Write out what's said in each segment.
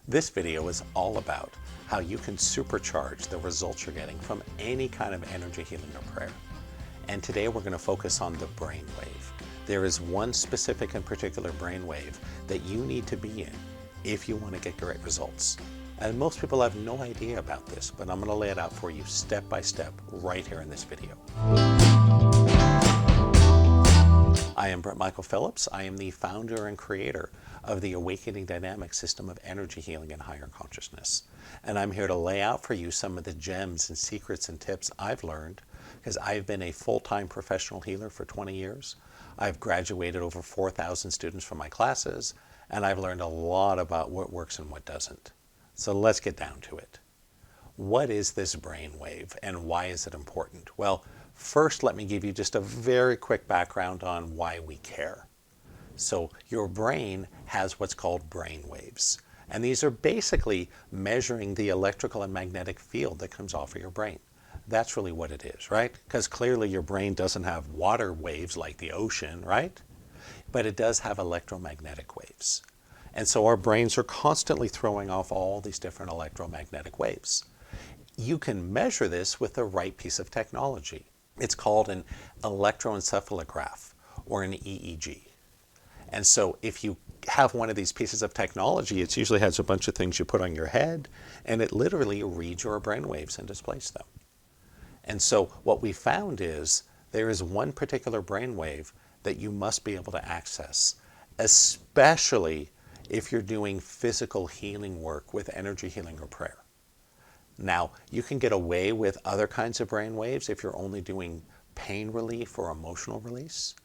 This video is all about how you can supercharge the results you're getting from any kind of energy healing or prayer. And today we're going to focus on the brainwave. There is one specific and particular brainwave that you need to be in if you want to get great results. And most people have no idea about this, but I'm going to lay it out for you step by step right here in this video. I am Brent Phillips. I am the founder and creator of the Awakening Dynamic System of Energy Healing and Higher Consciousness. And I'm here to lay out for you some of the gems and secrets and tips I've learned, because I've been a full-time professional healer for 20 years. I've graduated over 4,000 students from my classes, and I've learned a lot about what works and what doesn't. So let's get down to it. What is this brainwave and why is it important? Well, first let me give you just a very quick background on why we care. So your brain has what's called brainwaves, and these are basically measuring the electrical and magnetic field that comes off of your brain. That's really what it is, right? Because clearly your brain doesn't have water waves like the ocean, right? But it does have electromagnetic waves. And so our brains are constantly throwing off all these different electromagnetic waves. You can measure this with the right piece of technology. It's called an electroencephalograph or an EEG. And so if you have one of these pieces of technology, it usually has a bunch of things you put on your head, and it literally reads your brainwaves and displays them. And so what we found is there is one particular brainwave that you must be able to access, especially if you're doing physical healing work with energy healing or prayer. Now, you can get away with other kinds of brainwaves if you're only doing pain relief or emotional release.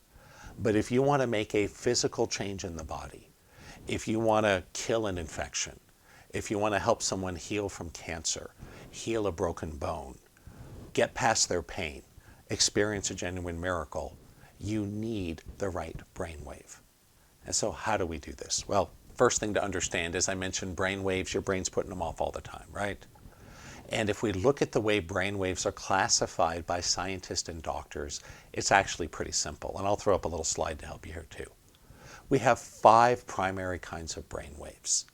But if you want to make a physical change in the body, if you want to kill an infection, if you want to help someone heal from cancer, heal a broken bone, get past their pain, experience a genuine miracle, you need the right brainwave. And so how do we do this? Well, first thing to understand, as I mentioned, brainwaves, your brain's putting them off all the time, right? And if we look at the way brainwaves are classified by scientists and doctors, it's actually pretty simple. And I'll throw up a little slide to help you here too. We have 5 primary kinds of brainwaves.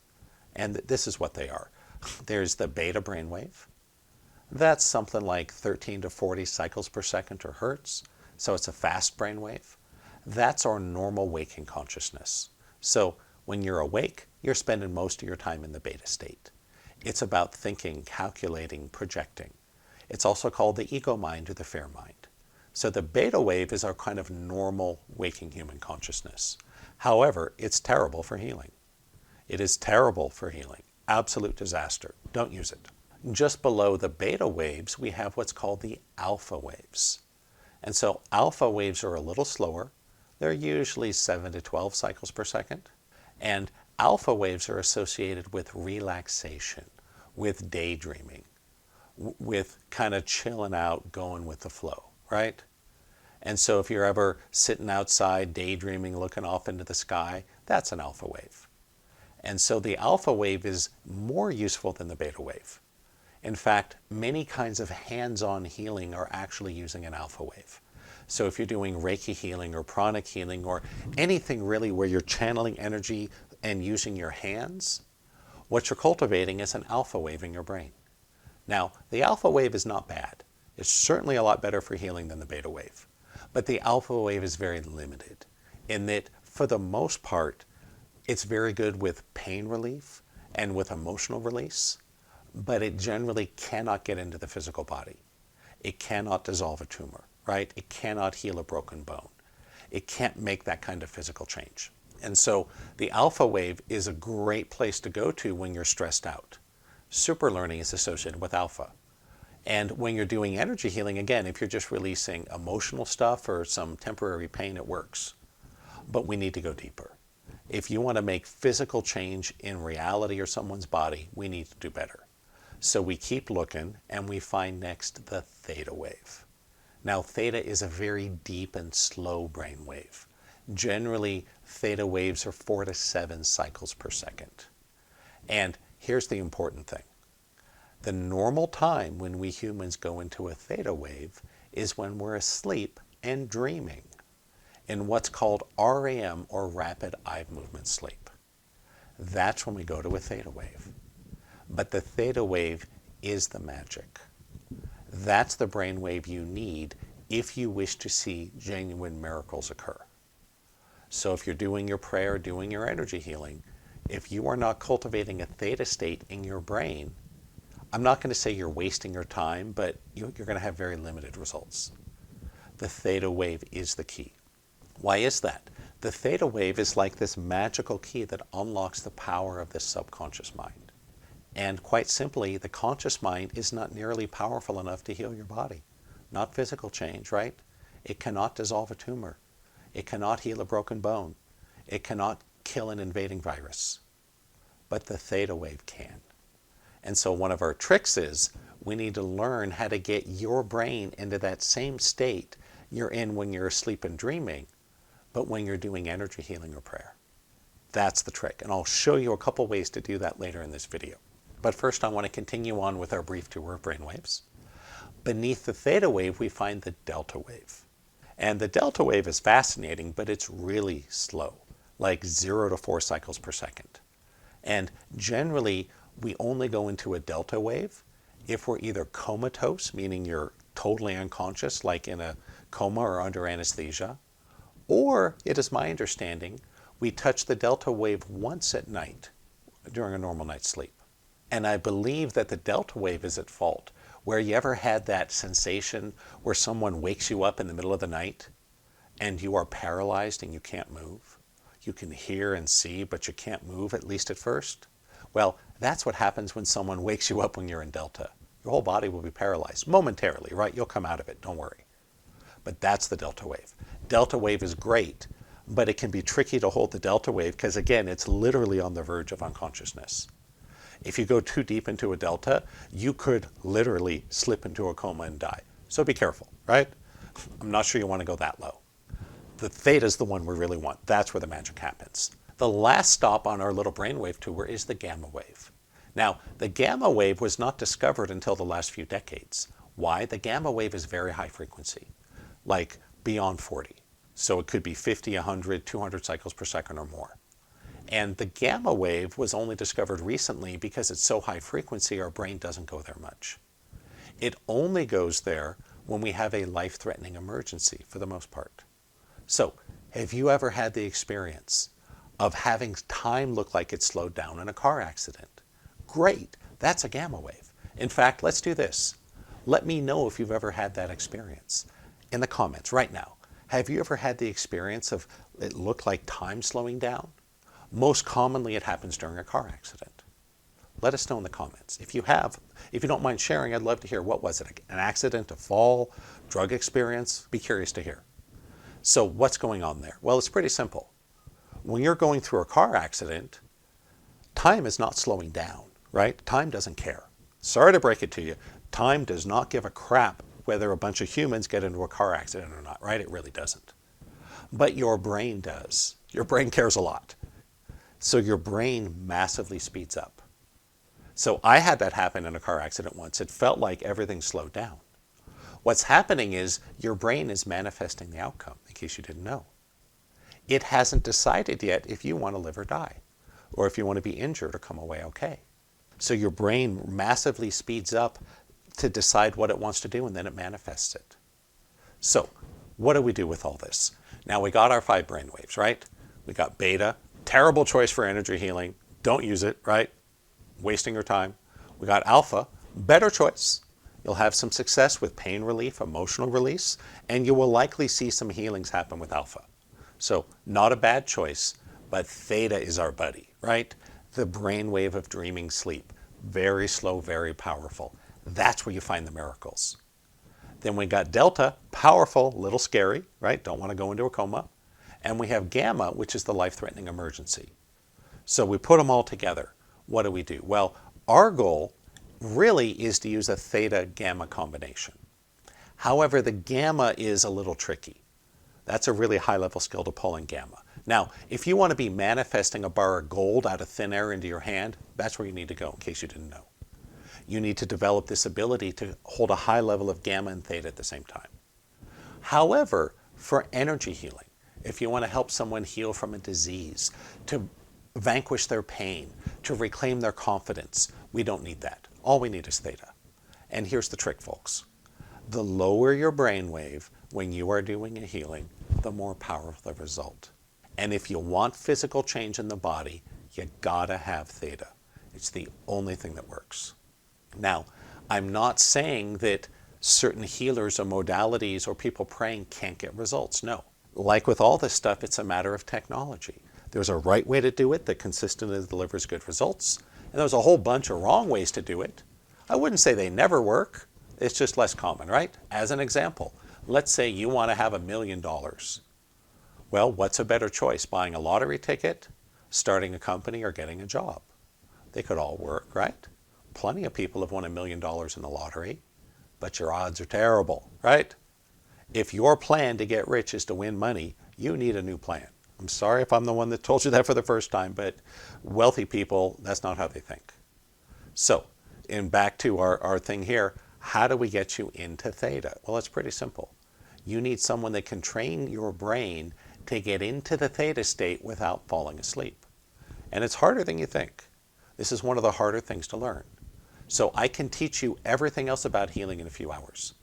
And this is what they are. There's the beta brainwave. That's something like 13 to 40 cycles per second or hertz. So it's a fast brainwave. That's our normal waking consciousness. So when you're awake, you're spending most of your time in the beta state. It's about thinking, calculating, projecting. It's also called the ego mind or the fair mind. So the beta wave is our kind of normal waking human consciousness. However, it's terrible for healing. It is terrible for healing. Absolute disaster. Don't use it. Just below the beta waves, we have what's called the alpha waves. And so alpha waves are a little slower. They're usually 7 to 12 cycles per second. And alpha waves are associated with relaxation, with daydreaming, with kind of chilling out, going with the flow, right? And so if you're ever sitting outside, daydreaming, looking off into the sky, that's an alpha wave. And so the alpha wave is more useful than the beta wave. In fact, many kinds of hands-on healing are actually using an alpha wave. So if you're doing Reiki healing or pranic healing or anything really where you're channeling energy and using your hands, what you're cultivating is an alpha wave in your brain. Now, the alpha wave is not bad. It's certainly a lot better for healing than the beta wave. But the alpha wave is very limited in that, for the most part, it's very good with pain relief and with emotional release, but it generally cannot get into the physical body. It cannot dissolve a tumor, right? It cannot heal a broken bone. It can't make that kind of physical change. And so the alpha wave is a great place to go to when you're stressed out. Super learning is associated with alpha. And when you're doing energy healing, again, if you're just releasing emotional stuff or some temporary pain, it works. But we need to go deeper. If you want to make physical change in reality or someone's body, we need to do better. So we keep looking and we find next the theta wave. Now, theta is a very deep and slow brain wave. Generally, theta waves are 4 to 7 cycles per second. And here's the important thing. The normal time when we humans go into a theta wave is when we're asleep and dreaming in what's called REM or rapid eye movement sleep. That's when we go to a theta wave. But the theta wave is the magic. That's the brainwave you need if you wish to see genuine miracles occur. So if you're doing your prayer, doing your energy healing, if you are not cultivating a theta state in your brain, I'm not going to say you're wasting your time, but you're going to have very limited results. The theta wave is the key. Why is that? The theta wave is like this magical key that unlocks the power of the subconscious mind. And quite simply, the conscious mind is not nearly powerful enough to heal your body. Not physical change, right? It cannot dissolve a tumor. It cannot heal a broken bone. It cannot kill an invading virus. But the theta wave can. And so one of our tricks is we need to learn how to get your brain into that same state you're in when you're asleep and dreaming, but when you're doing energy healing or prayer. That's the trick. And I'll show you a couple ways to do that later in this video. But first I want to continue on with our brief tour of brainwaves. Beneath the theta wave, we find the delta wave. And the delta wave is fascinating, but it's really slow, like 0 to 4 cycles per second. And generally, we only go into a delta wave if we're either comatose, meaning you're totally unconscious, like in a coma or under anesthesia, or, it is my understanding, we touch the delta wave once at night during a normal night's sleep. And I believe that the delta wave is at fault. Where you ever had that sensation where someone wakes you up in the middle of the night and you are paralyzed and you can't move? You can hear and see, but you can't move, at least at first. Well, that's what happens when someone wakes you up when you're in delta. Your whole body will be paralyzed momentarily, right? You'll come out of it, don't worry. But that's the delta wave. Delta wave is great, but it can be tricky to hold the delta wave because, again, it's literally on the verge of unconsciousness. If you go too deep into a delta, you could literally slip into a coma and die. So be careful, right? I'm not sure you want to go that low. The theta is the one we really want. That's where the magic happens. The last stop on our little brainwave tour is the gamma wave. Now, the gamma wave was not discovered until the last few decades. Why? The gamma wave is very high frequency, like beyond 40. So it could be 50, 100, 200 cycles per second or more. And the gamma wave was only discovered recently because it's so high frequency, our brain doesn't go there much. It only goes there when we have a life-threatening emergency, for the most part. So, have you ever had the experience of having time look like it slowed down in a car accident? Great, that's a gamma wave. In fact, let's do this. Let me know if you've ever had that experience in the comments right now. Have you ever had the experience of it looked like time slowing down? Most commonly, it happens during a car accident. Let us know in the comments. If you have, if you don't mind sharing, I'd love to hear. What was it? An accident, a fall, drug experience? Be curious to hear. So what's going on there? Well, it's pretty simple. When you're going through a car accident, time is not slowing down, right? Time doesn't care. Sorry to break it to you. Time does not give a crap whether a bunch of humans get into a car accident or not, right? It really doesn't. But your brain does. Your brain cares a lot. So your brain massively speeds up. So I had that happen in a car accident once. It felt like everything slowed down. What's happening is your brain is manifesting the outcome, in case you didn't know. It hasn't decided yet if you want to live or die, or if you want to be injured or come away okay. So your brain massively speeds up to decide what it wants to do, and then it manifests it. So what do we do with all this? Now we got our 5 brainwaves, right? We got beta. Terrible choice for energy healing. Don't use it, right? Wasting your time. We got alpha. Better choice. You'll have some success with pain relief, emotional release, and you will likely see some healings happen with alpha. So not a bad choice, but theta is our buddy, right? The brainwave of dreaming sleep. Very slow, very powerful. That's where you find the miracles. Then we got delta, powerful, little scary, right? Don't want to go into a coma. And we have gamma, which is the life-threatening emergency. So we put them all together. What do we do? Well, our goal really is to use a theta-gamma combination. However, the gamma is a little tricky. That's a really high-level skill to pull in gamma. Now, if you want to be manifesting a bar of gold out of thin air into your hand, that's where you need to go, in case you didn't know. You need to develop this ability to hold a high level of gamma and theta at the same time. However, for energy healing, if you want to help someone heal from a disease, to vanquish their pain, to reclaim their confidence. We don't need that. All we need is theta. And here's the trick, folks. The lower your brainwave when you are doing a healing, the more powerful the result. And if you want physical change in the body, you gotta have theta. It's the only thing that works. Now, I'm not saying that certain healers or modalities or people praying can't get results. No. Like with all this stuff, it's a matter of technology. There's a right way to do it that consistently delivers good results, and there's a whole bunch of wrong ways to do it. I wouldn't say they never work. It's just less common, right? As an example, let's say you want to have $1 million. Well, what's a better choice? Buying a lottery ticket, starting a company, or getting a job? They could all work, right? Plenty of people have won $1 million in the lottery, but your odds are terrible, right? If your plan to get rich is to win money, you need a new plan. I'm sorry if I'm the one that told you that for the first time, but wealthy people, that's not how they think. So, back to our thing here, how do we get you into theta? Well, it's pretty simple. You need someone that can train your brain to get into the theta state without falling asleep. And it's harder than you think. This is one of the harder things to learn. So I can teach you everything else about healing in a few hours.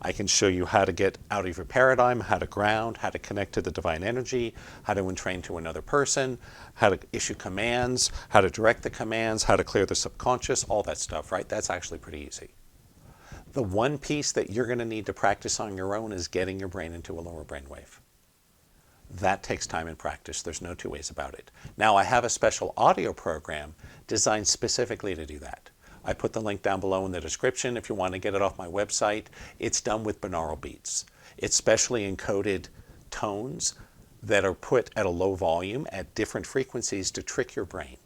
I can show you how to get out of your paradigm, how to ground, how to connect to the divine energy, how to entrain to another person, how to issue commands, how to direct the commands, how to clear the subconscious, all that stuff, right? That's actually pretty easy. The one piece that you're going to need to practice on your own is getting your brain into a lower brainwave. That takes time and practice. There's no two ways about it. Now, I have a special audio program designed specifically to do that. I put the link down below in the description if you want to get it off my website. It's done with binaural beats. It's specially encoded tones that are put at a low volume at different frequencies to trick your brain.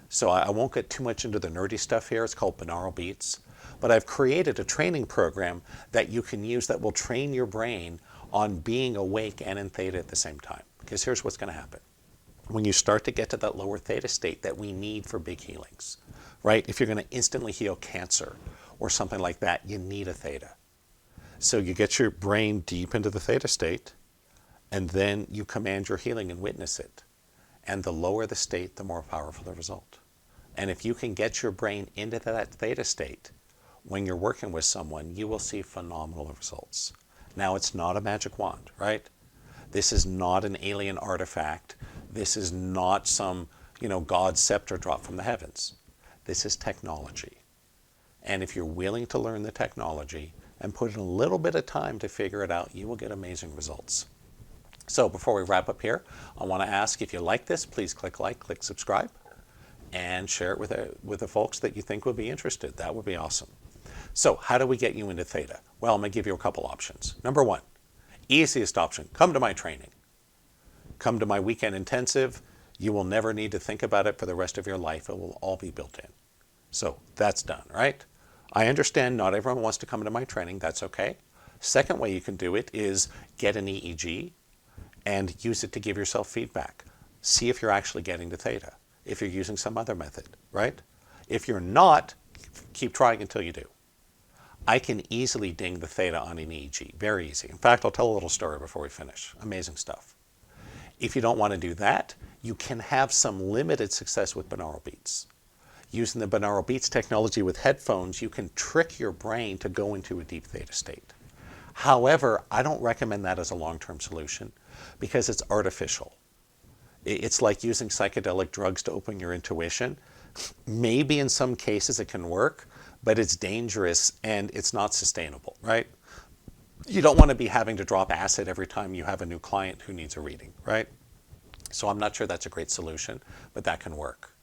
So I won't get too much into the nerdy stuff here. It's called binaural beats. But I've created a training program that you can use that will train your brain on being awake and in theta at the same time. Because here's what's going to happen. When you start to get to that lower theta state that we need for big healings, right? If you're going to instantly heal cancer or something like that, you need a theta. So you get your brain deep into the theta state, and then you command your healing and witness it. And the lower the state, the more powerful the result. And if you can get your brain into that theta state, when you're working with someone, you will see phenomenal results. Now, it's not a magic wand, right? This is not an alien artifact. This is not some, God's scepter dropped from the heavens. This is technology. And if you're willing to learn the technology and put in a little bit of time to figure it out, you will get amazing results. So before we wrap up here, I want to ask, if you like this, please click like, click subscribe, and share it with the folks that you think would be interested. That would be awesome. So how do we get you into theta? Well, I'm going to give you a couple options. Number one, easiest option, come to my training. Come to my weekend intensive. You will never need to think about it for the rest of your life. It will all be built in. So that's done, right? I understand not everyone wants to come to my training. That's okay. Second way you can do it is get an EEG and use it to give yourself feedback. See if you're actually getting to theta, if you're using some other method, right? If you're not, keep trying until you do. I can easily ding the theta on an EEG, very easy. In fact, I'll tell a little story before we finish. Amazing stuff. If you don't want to do that, you can have some limited success with binaural beats. Using the binaural beats technology with headphones, you can trick your brain to go into a deep theta state. However, I don't recommend that as a long-term solution because it's artificial. It's like using psychedelic drugs to open your intuition. Maybe in some cases it can work, but it's dangerous and it's not sustainable, right? You don't want to be having to drop acid every time you have a new client who needs a reading, right? So I'm not sure that's a great solution, but that can work.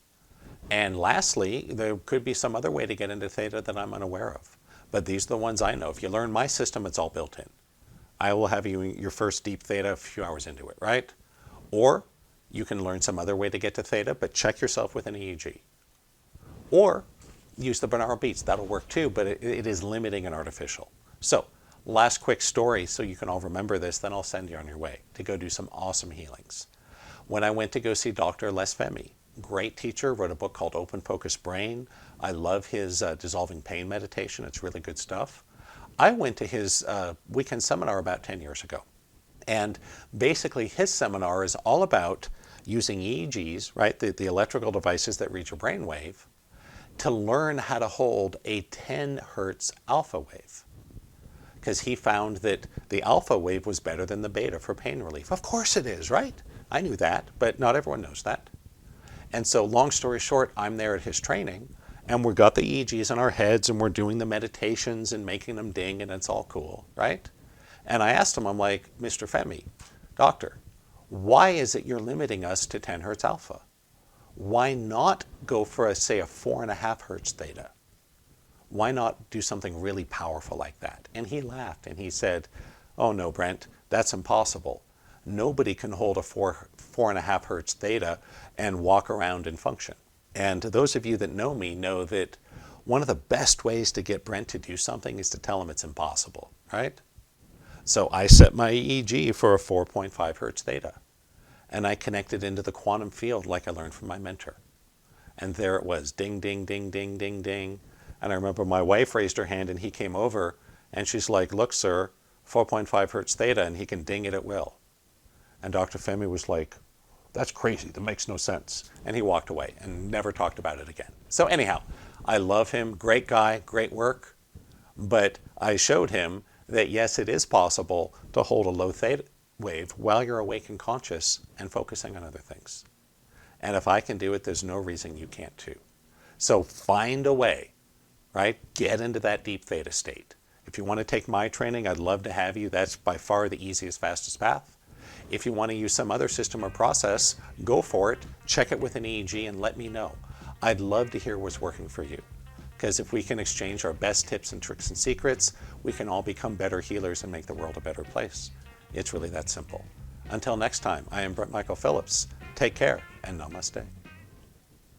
And lastly, there could be some other way to get into theta that I'm unaware of. But these are the ones I know. If you learn my system, it's all built in. I will have you in your first deep theta a few hours into it, right? Or you can learn some other way to get to theta, but check yourself with an EEG. Or use the binaural beats. That'll work too, but it is limiting and artificial. So last quick story so you can all remember this, then I'll send you on your way to go do some awesome healings. When I went to go see Dr. Les Femi, great teacher, wrote a book called Open Focus Brain. I love his dissolving pain meditation. It's really good stuff. I went to his weekend seminar about 10 years ago. And basically his seminar is all about using EEGs, right, the electrical devices that read your brainwave, to learn how to hold a 10 hertz alpha wave. Because he found that the alpha wave was better than the beta for pain relief. Of course it is, right? I knew that, but not everyone knows that. And so long story short, I'm there at his training, and we've got the EEGs in our heads, and we're doing the meditations and making them ding, and it's all cool, right? And I asked him, I'm like, Mr. Femi, doctor, why is it you're limiting us to 10 hertz alpha? Why not go for, say, a 4.5 hertz theta? Why not do something really powerful like that? And he laughed and he said, oh no, Brent, that's impossible. Nobody can hold a 4.5 hertz theta and walk around and function. And those of you that know me know that one of the best ways to get Brent to do something is to tell him it's impossible, right? So I set my EEG for a 4.5 hertz theta, and I connected into the quantum field like I learned from my mentor. And there it was, ding, ding, ding, ding, ding, ding. And I remember my wife raised her hand and he came over and she's like, look, sir, 4.5 hertz theta, and he can ding it at will. And Dr. Femi was like, that's crazy, that makes no sense. And he walked away and never talked about it again. So anyhow, I love him, great guy, great work. But I showed him that yes, it is possible to hold a low theta wave while you're awake and conscious and focusing on other things. And if I can do it, there's no reason you can't too. So find a way, right? Get into that deep theta state. If you want to take my training, I'd love to have you. That's by far the easiest, fastest path. If you want to use some other system or process, go for it. Check it with an EEG and let me know. I'd love to hear what's working for you. Because if we can exchange our best tips and tricks and secrets, we can all become better healers and make the world a better place. It's really that simple. Until next time, I am Brent Michael Phillips. Take care and namaste.